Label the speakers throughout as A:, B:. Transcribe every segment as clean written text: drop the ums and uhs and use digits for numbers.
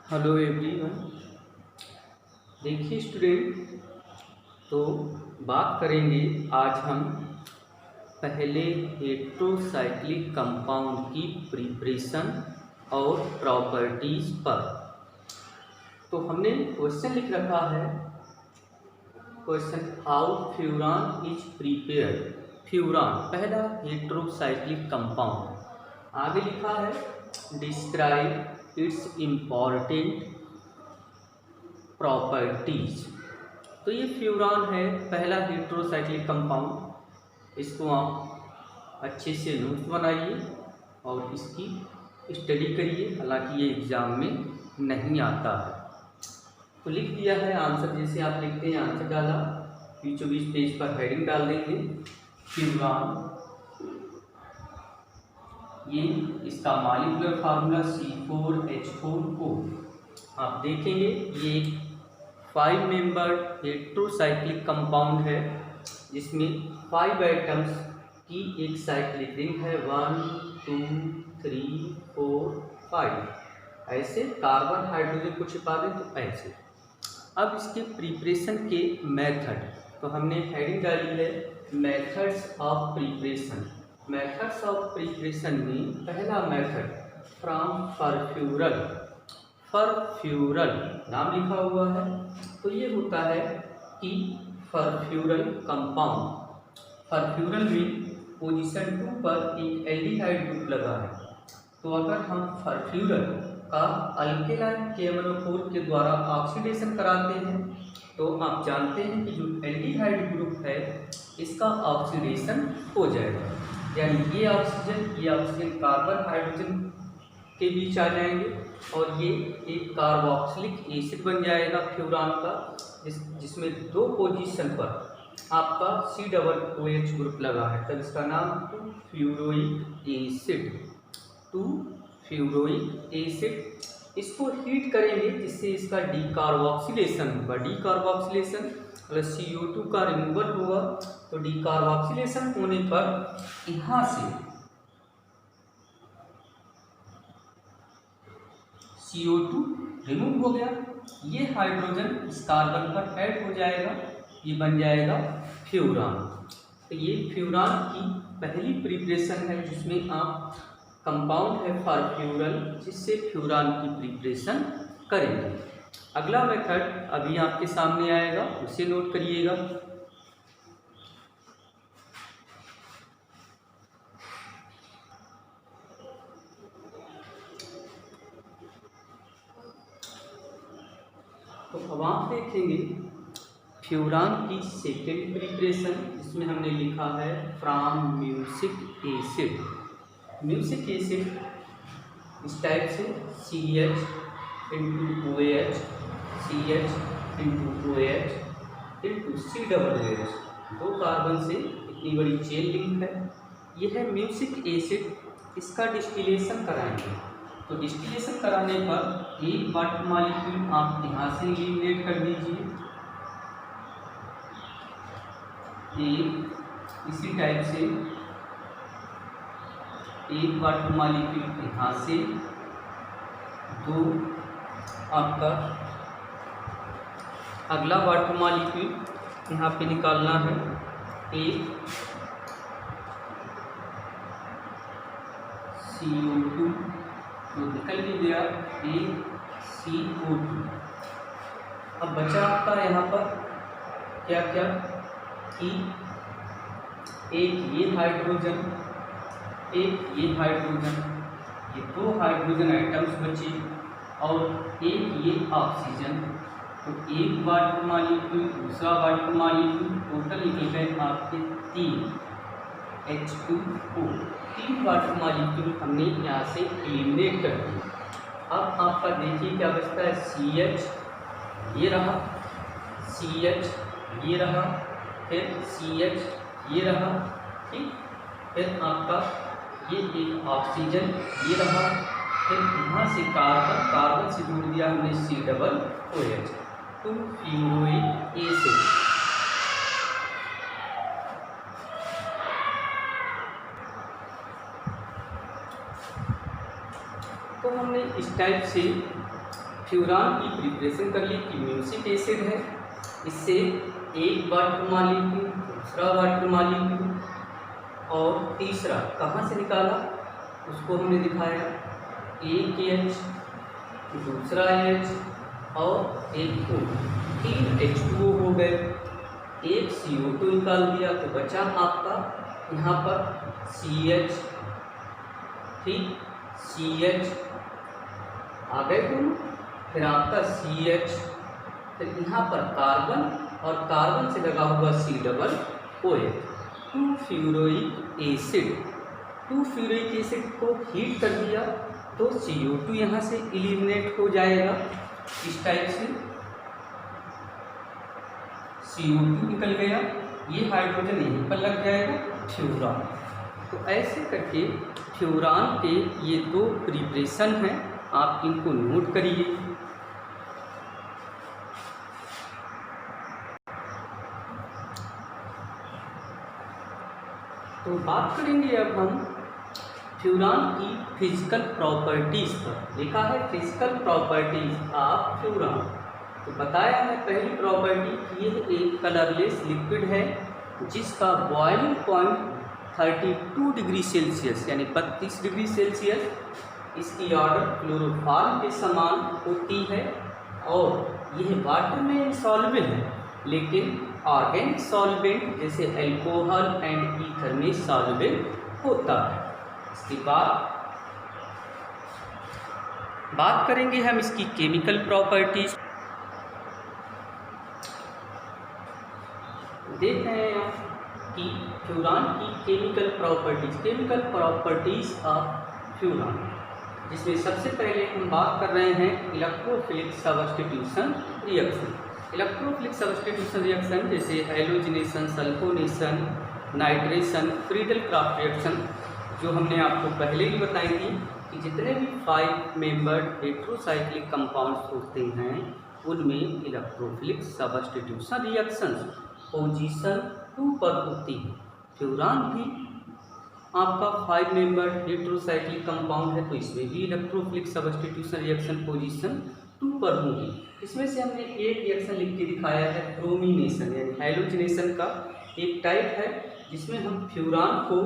A: Hello everyone. देखिए student, तो बात करेंगे आज हम पहले हेट्रोसाइक्लिक कंपाउंड की प्रिपरेशन और प्रॉपर्टीज पर। तो हमने क्वेश्चन लिख रखा है, question how furan is prepared. Furan पहला हेट्रोसाइक्लिक कंपाउंड। आगे लिखा है डिस्क्राइब इट्स इम्पॉर्टेंट प्रॉपर्टीज। तो ये फ्यूरान है, पहला हेट्रोसाइक्लिक कंपाउंड। इसको आप अच्छे से नोट्स बनाइए और इसकी स्टडी करिए, हालांकि ये एग्ज़ाम में नहीं आता है। तो लिख दिया है आंसर, जैसे आप लिखते हैं आंसर डाला, बीचों बीच पेज पर हेडिंग डाल देंगे फ्यूरान। ये इसका मॉलिक्यूलर फार्मूला C4H4O। आप देखेंगे ये एक 5 मेंबर हेट्रोसाइक्लिक कंपाउंड है, जिसमें 5 एटम्स की एक साइक्लिक रिंग है। 1 2 3 4 5। ऐसे कार्बन हाइड्रोजन को छिपा दें तो ऐसे। अब इसके प्रिपरेशन के मेथड, तो हमने हेडिंग डाली है methods of preparation. Methods of preparation में पहला मेथड फ्रॉम फरफ्यूरल। फरफ्यूरल नाम लिखा हुआ है, तो ये होता है कि फरफ्यूरल कंपाउंड। फरफ्यूरल में पोजीशन 2 पर एक एल्डिहाइड ग्रुप लगा है। तो अगर हम फरफ्यूरल का अल्केलाइन KMnO4 के द्वारा ऑक्सीडेशन कराते हैं, तो आप जानते हैं कि जो एल्डिहाइड ग्रुप है इसका ऑक्सीडेशन हो जाएगा, यानी ये ऑक्सीजन कार्बन हाइड्रोजन के बीच आ जाएंगे और ये एक कार्बोक्सिलिक एसिड बन जाएगा फ्यूरान का, जिसमें 2 पोजीशन पर आपका COOH ग्रुप लगा है, तब इसका नाम 2-फ्यूरोइक एसिड। 2-फ्यूरोइक एसिड। इसको हीट करेंगे जिससे इसका डीकार्बोक्सिलेशन होगा। डीकार्बोक्सिलेशन प्लस CO2 का रिमूवल होगा। तो डीकार्बोक्सिलेशन होने पर यहाँ से CO2 रिमूव हो गया, ये हाइड्रोजन इस कार्बन पर ऐड हो जाएगा, ये बन जाएगा फ्यूरान। तो ये फ्यूरान की पहली प्रिपरेशन है, जिसमें आप कंपाउंड है फरफ्यूरल, जिससे फ्यूरान की प्रिपरेशन करेंगे। अगला मेथड अभी आपके सामने आएगा, उसे नोट करिएगा। तो अब आप देखेंगे फ्यूरान की सेकेंड प्रिपरेशन, जिसमें हमने लिखा है from music acid. Music acid इस टाइप से CH*OH, CH*OH C+OH, 2 कार्बन से इतनी बड़ी चेन लिंक है। यह है म्यूसिक एसिड। इसका डिस्टिलेशन कराएंगे, तो डिस्टिलेशन कराने पर एक वाटर मॉलिक्यूल आप यहाँ से एलिमिनेट कर दीजिए, एक इसी टाइप से एक वाटर मॉलिक्यूल यहाँ से, 2 आपका अगला वाटर मॉलिक्यूल यहाँ पे निकालना है, एक CO2 तो निकल भी गया, एक CO2। अब बचा आपका यहाँ पर क्या क्या कि एक ये हाइड्रोजन, एक ये हाइड्रोजन, ये 2 हाइड्रोजन आइटम्स बचे और एक ये ऑक्सीजन। तो एक वाटर मॉलिक्यूल, दूसरा वाटर मॉलिक्यूल, टोटल निकल गए आपके 3 H2O। 3 वाटर मॉलिक्यूल हमने यहाँ से एलिमिनेट कर दिए। अब आपका देखिए क्या बचता है, CH ये रहा, CH ये रहा, फिर CH ये रहा, ठीक। फिर आपका ये एक ऑक्सीजन ये रहा, फिर यहाँ से कार्बन से जोड़ दिया हमने COOH, 2-फ्यूरोइक एसिड। तो हमने इस टाइप से फ्यूरान की प्रिपरेशन कर ली कि म्यूसिक एसिड है, इससे एक वाटर मॉलिक्यूल, दूसरा वाटर मॉलिक्यूल और तीसरा कहाँ से निकाला उसको हमने दिखाया, एक H, दूसरा H और एक O, 3 H2O हो गए, एक CO2 निकाल दिया तो बचा आपका यहाँ पर CH, ठीक, CH आ गए दोनों, फिर आपका CH, फिर यहाँ पर कार्बन और कार्बन से लगा हुआ COOH, 2 furoic acid. 2 furoic acid को हीट कर दिया तो CO2 यहाँ से एलिमिनेट हो जाएगा, इस टाइप से CO2 निकल गया, ये हाइड्रोजन यहीं पर लग जाएगा फ्यूरान। तो ऐसे करके फ्यूरान के ये 2 प्रिपरेशन हैं, आप इनको नोट करिए। तो बात करेंगे अब हम फ्यूरान की फिजिकल प्रॉपर्टीज पर। देखा है फिजिकल प्रॉपर्टीज ऑफ फ्यूरान, तो बताया है पहली प्रॉपर्टी कि यह एक कलरलेस लिक्विड है जिसका बॉइलिंग पॉइंट 32 डिग्री सेल्सियस यानी 32 डिग्री सेल्सियस, इसकी ऑर्डर क्लोरोफॉर्म के समान होती है और यह वाटर में सॉल्युबल है, लेकिन ऑर्गेनिक सॉल्वेंट जैसे अल्कोहल एंड ईथर में सॉल्युबल होता है। इसके बाद बात करेंगे हम इसकी केमिकल प्रॉपर्टीज। देख रहे हैं कि फ्यूरान की केमिकल प्रॉपर्टीज ऑफ फ्यूरान, जिसमें सबसे पहले हम बात कर रहे हैं electrophilic substitution reaction. Electrophilic substitution reaction जैसे halogenation, sulphonation, nitration, Friedel craft reaction, जो हमने आपको पहले ही बताई थी कि जितने भी 5 मेंबर्ड हेट्रोसाइक्लिक कंपाउंड्स होते हैं उनमें इलेक्ट्रोफिलिक सब्स्टिट्यूशन रिएक्शंस पोजीशन 2 पर होती है। फ्यूरान भी आपका 5 मेंबर्ड हेट्रोसाइक्लिक कंपाउंड है, तो इसमें भी इलेक्ट्रोफिलिक सब्स्टिट्यूशन रिएक्शन पोजीशन 2 पर होगी। इसमें से हमने एक रिएक्शन लिख के दिखाया है ब्रोमिनेशन, यानी हैलोजिनेशन का एक टाइप है जिसमें हम फ्यूरान को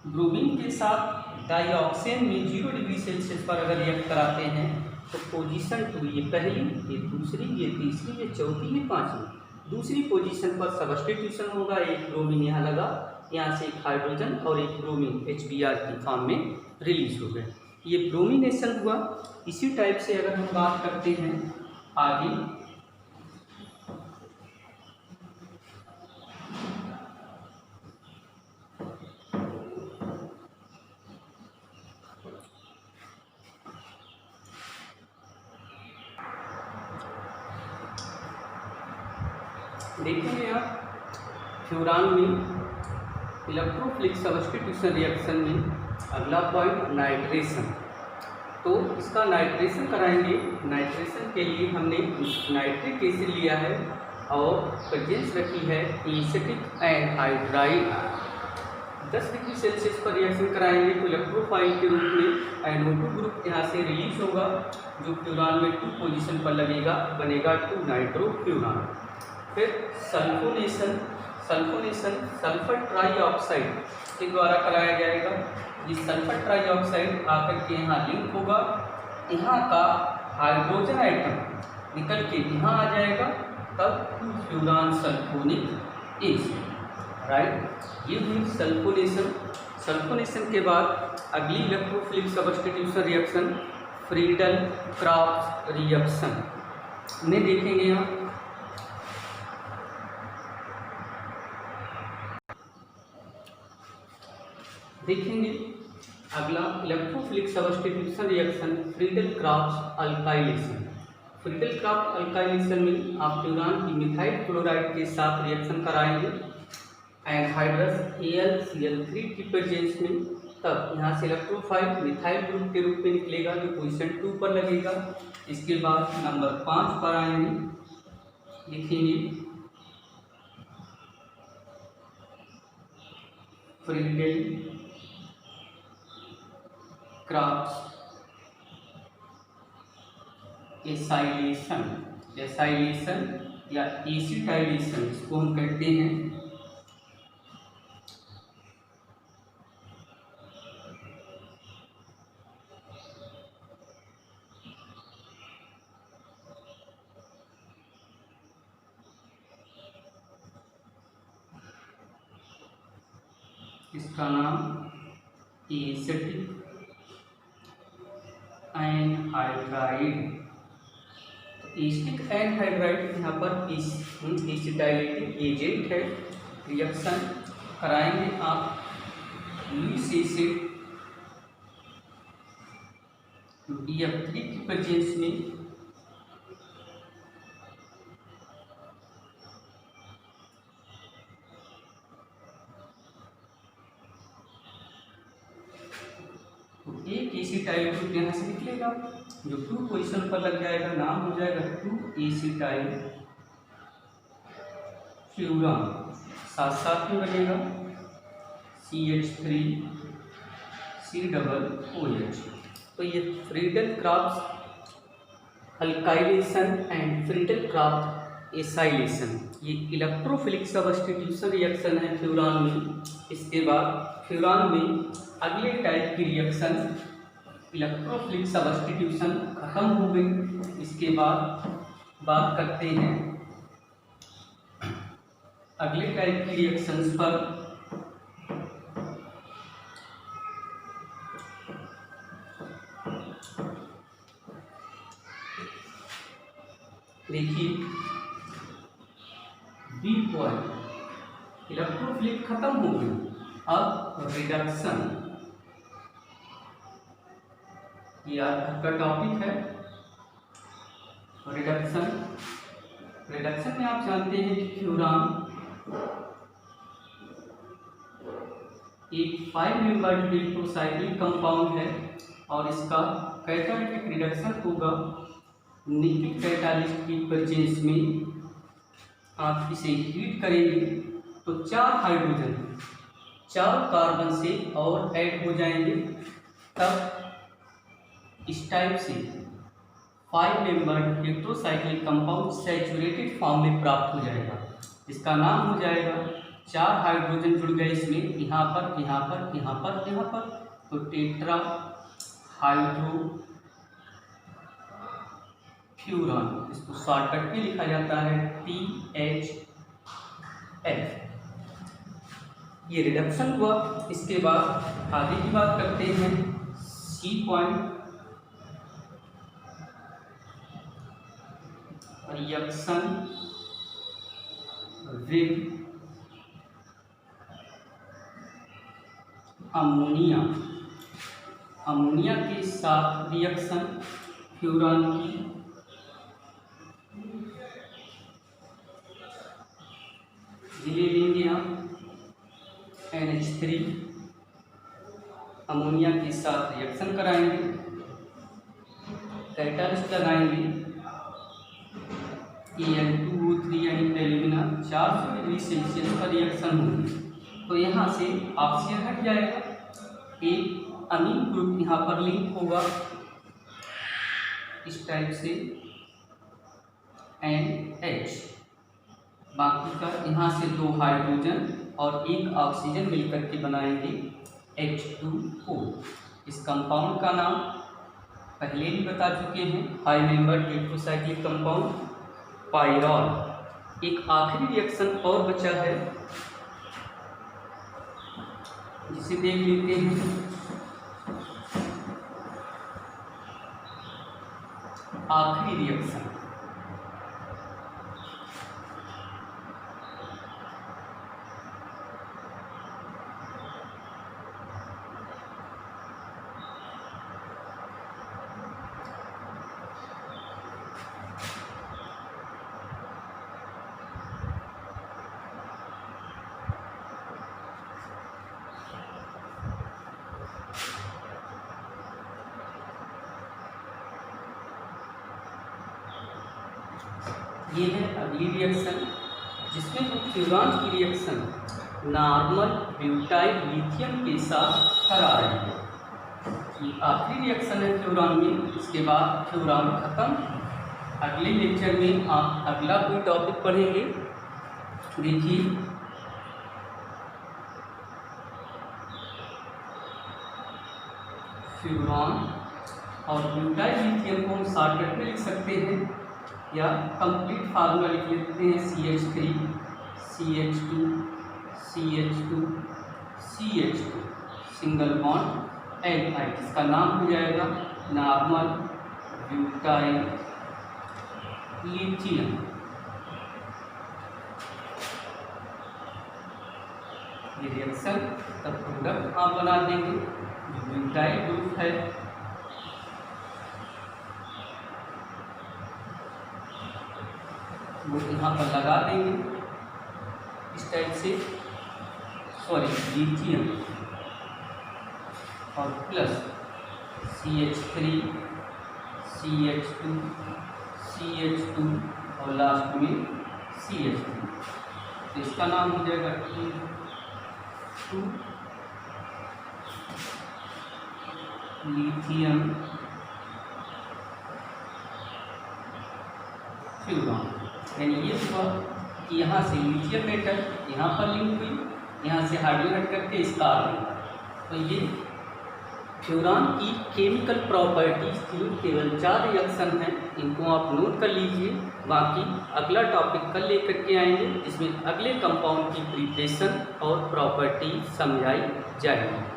A: ब्रोमीन के साथ डाइऑक्सेन में 0 डिग्री सेल्सियस पर अगर रिएक्ट कराते हैं तो पोजीशन 2, ये पहली, ये दूसरी, ये तीसरी, ये चौथी, ये पांचवी, दूसरी पोजीशन पर सब्स्टिट्यूशन होगा, एक ब्रोमीन यहाँ लगा, यहाँ से एक हाइड्रोजन और एक ब्रोमीन HBr की फॉर्म में रिलीज हो गए, ये ब्रोमिनेशन हुआ। इसी टाइप से अगर हम बात करते हैं आगे, देखेंगे आप फ्यूरान में इलेक्ट्रोफिलिक सब्स्टिट्यूशन रिएक्शन में अगला पॉइंट नाइट्रेशन। तो इसका नाइट्रेशन कराएंगे। नाइट्रेशन के लिए हमने नाइट्रिक एसिड लिया है और प्रेजेंस रखी है एसिटिक एनहाइड्राइड। 10 डिग्री सेल्सियस पर रिएक्शन कराएंगे तो इलेक्ट्रोफाइल के रूप में NO2 ग्रुप यहाँ से रिलीज होगा, जो फ्यूरान में 2 पोजीशन पर लगेगा, बनेगा 2 नाइट्रोफ्यूरान। फिर सल्फोनेशन सल्फर ट्राईऑक्साइड के द्वारा कराया जाएगा। ये सल्फर ट्राईऑक्साइड आकर के यहाँ लिंक होगा, यहाँ का हाइड्रोजन आइटम निकल के यहाँ आ जाएगा, तब 2 फ्यूरान सल्फोनिक एसिड, राइट। ये हुई सल्फोनेशन। सल्फोनेशन के बाद अगली electrophilic substitution reaction Friedel craft reaction में देखेंगे हम। देखेंगे अगला electrophilic substitution reaction Friedel craft alkylation. Friedel craft alkylation में आप फ्यूरान की मिथाइल क्लोराइड के साथ रिएक्शन कराएंगे एनहाइड्रस AlCl3 की प्रेजेंस में, तब यहाँ से इलेक्ट्रोफाइल मिथाइल ग्रुप के रूप में निकलेगा, जो पोजीशन 2 पर लगेगा। इसके बाद नंबर 5 पर आएंगे, लिखेंगे फ्रीडल क्राफ्स एसाइलेशन, एसाइलेशन या एसिटाइलेशन इसको हम कहते हैं। इसका नाम एसिटिक एनहाइड्राइड। एसिटिक एनहाइड्राइड यहाँ पर एसिटाइलेटिक एजेंट है। रिएक्शन कराएंगे आप लुईस एसिड BF3 की प्रेजेंस में एक एसिटाइल ग्रुप यहाँ से निकलेगा जो 2 पोजीशन पर लग जाएगा, नाम हो जाएगा 2 एसिटाइल फ्यूरान। साथ साथ में बनेगा CH3 COOH। तो ये Friedel-Crafts alkylation and Friedel-Crafts acylation ये इलेक्ट्रोफिलिक सब्स्टिट्यूशन रिएक्शन है फ्यूरान में। इसके बाद फ्यूरान में अगले टाइप की रिएक्शन इलेक्ट्रोफिलिक सब्स्टिट्यूशन खत्म हो गई। इसके बाद बात करते हैं अगले टाइप की रिएक्शंस पर। देखिए बी पॉइंट इलेक्ट्रोफिलिक खत्म हो गई, अब रिडक्शन, ये आज का टॉपिक है रिडक्शन। रिडक्शन में आप जानते हैं कि फ्यूरान एक 5 मेंबर्ड इलेक्ट्रोसाइक्लिक कंपाउंड है और इसका कैटालिटिक रिडक्शन होगा निकिल कैटालिस्ट की प्रेजेंस में। आप इसे हीट करेंगे तो 4 हाइड्रोजन 4 कार्बन से और ऐड हो जाएंगे, तब इस टाइप से 5 membered electrocyclic compound saturated form में प्राप्त हो जाएगा। इसका नाम हो जाएगा 4 हाइड्रोजन जुड़ गए इसमें, यहाँ पर यहाँ पर यहाँ पर यहाँ पर, तो टेट्रा हाइड्रो फ्यूरान। इसको शॉर्टकट में लिखा जाता है THF। ये रिडक्शन हुआ। इसके बाद आगे की बात करते हैं C point reaction with ammonia. Ammonia के साथ रिएक्शन फ्यूरान की ले लेंगे आप NH3 अमोनिया के साथ रिएक्शन कराएंगे, कैटालिस्ट लगाएंगे Al2O3 यानी एल्यूमिना 400 डिग्री सेल्सियस पर रिएक्शन होगी। तो यहाँ से ऑक्सीजन हट जाएगा, एक अमीन ग्रुप यहाँ पर लिंक होगा इस टाइप से NH, बाकी का यहाँ से 2 हाइड्रोजन और 1 ऑक्सीजन मिलकर के बनाएंगे H2O। इस कंपाउंड का नाम पहले भी बता चुके हैं, 5 मेंबर्ड इलेक्ट्रोसाइक्लिक कंपाउंड पाइरॉल। एक आखिरी रिएक्शन और बचा है जिसे देख लेते हैं। आखिरी रिएक्शन ये है अगली रिएक्शन जिसमें हम फ्यूरान की रिएक्शन नॉर्मल ब्यूटाइल लिथियम के साथ करा रहे हैं। ये आखिरी रिएक्शन है फ्यूरान में, इसके बाद फ्यूरान खत्म। अगले लेक्चर में आप अगला कोई टॉपिक पढ़ेंगे। देखिए फ्यूरान और ब्यूटाइल लिथियम को हम शॉर्टकट में लिख सकते हैं या कंप्लीट फार्मूला लिख लेते हैं CH3 CH2 CH2 CH2 single bond Li। इसका नाम हो जाएगा नॉर्मल ब्यूटाइल लिथियम। ये रिएक्शन का प्रोडक्ट आप बना देंगे। जो ब्यूटाइल ग्रुप है वो यहाँ पर लगा देंगे इस टाइप से, सॉरी लिथियम और प्लस CH3 CH2 CH2 और लास्ट में CH3। तो इसका नाम हो जाएगा T2 लिथियम फ्यूरान। यानी ये हुआ कि यहाँ से लिथियम मेटल यहाँ पर लिंक हुई, यहाँ से हाइड्रोजन हट करके इस कार्बन। तो ये फ्यूरान की केमिकल प्रॉपर्टीज थी। केवल 4 रिएक्शन हैं, इनको आप नोट कर लीजिए। बाकी अगला टॉपिक कल लेकर के आएंगे, जिसमें अगले कंपाउंड की प्रिपरेशन और प्रॉपर्टी समझाई जाएगी।